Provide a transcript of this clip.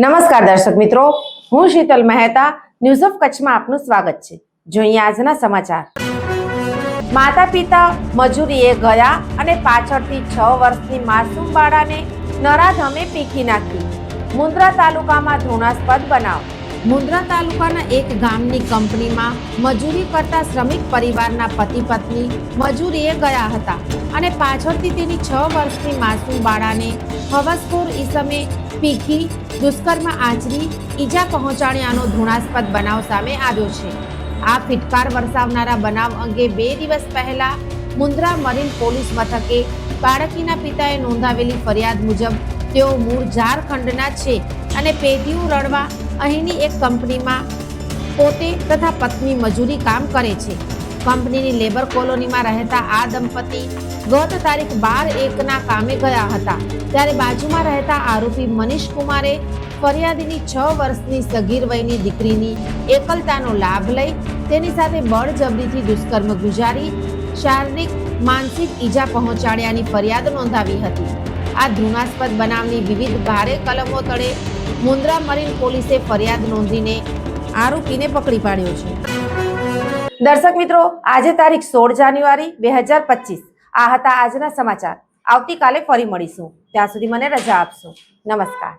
નમસ્કાર દર્શક મિત્રો, હું શીતલ મહેતા ન્યૂઝ ઓફ કચ્છમાં આપનું સ્વાગત છે। જોઈએ આજના સમાચાર। માતા પિતા મજૂરીએ ગયા અને પાછળથી 6 વર્ષની માસૂમ બાળાને નરાધમે પીખી નાખી। મુન્દ્રા તાલુકામાં ધૃણાસ્પદ બનાવ। મુન્દ્રા તાલુકાના એક ગામની કંપનીમાં મજૂરી કરતા શ્રમિક પરિવારના પતિ પત્ની મજૂરીએ ગયા હતા અને પાછળથી તેની 6 વર્ષની માસૂમ બાળાને હવસખોર ઈસમે પીખી દુષ્કર્મ આચરી ઈજા પહોંચાડ્યાનો ધૃણાસ્પદ બનાવ સામે આવ્યો છે। આ ફિટકાર વરસાવનારા બનાવ અંગે 2 દિવસ પહેલા મુન્દ્રા મરીન પોલીસ મથકે બાળકીના પિતાએ નોંધાવેલી ફરિયાદ મુજબ તેઓ મૂળ ઝારખંડના છે અને પેઢીઓ રડવા અહીંની એક કંપનીમાં પોતે તથા પત્ની મજૂરી કામ કરે છે। કંપનીની લેબર કોલોનીમાં રહેતા આ દંપતી ગત તારીખ 12/1ના કામે ગયા હતા ત્યારે બાજુમાં રહેતા આરોપી મનીષ કુમારે ફરિયાદીની 6 વર્ષની સગીર વયની દીકરીની એકલતાનો લાભ લઈ તેની સાથે બળજબરીથી દુષ્કર્મ ગુજારી શારીરિક માનસિક ઈજા પહોંચાડ્યાની ફરિયાદ નોંધાવી હતી। આ ધૃણાસ્પદ બનાવની વિવિધ ભારે કલમો તળે મુન્દ્રા મરીન પોલીસે ફરિયાદ નોંધીને આરોપીને પકડી પાડ્યો છે। દર્શક મિત્રો, આજે તારીખ 16 જાન્યુઆરી 2025 આ હતા આજના સમાચાર। આવતીકાલે ફરી મળીશું, ત્યાં સુધી મને રજા આપશો। નમસ્કાર।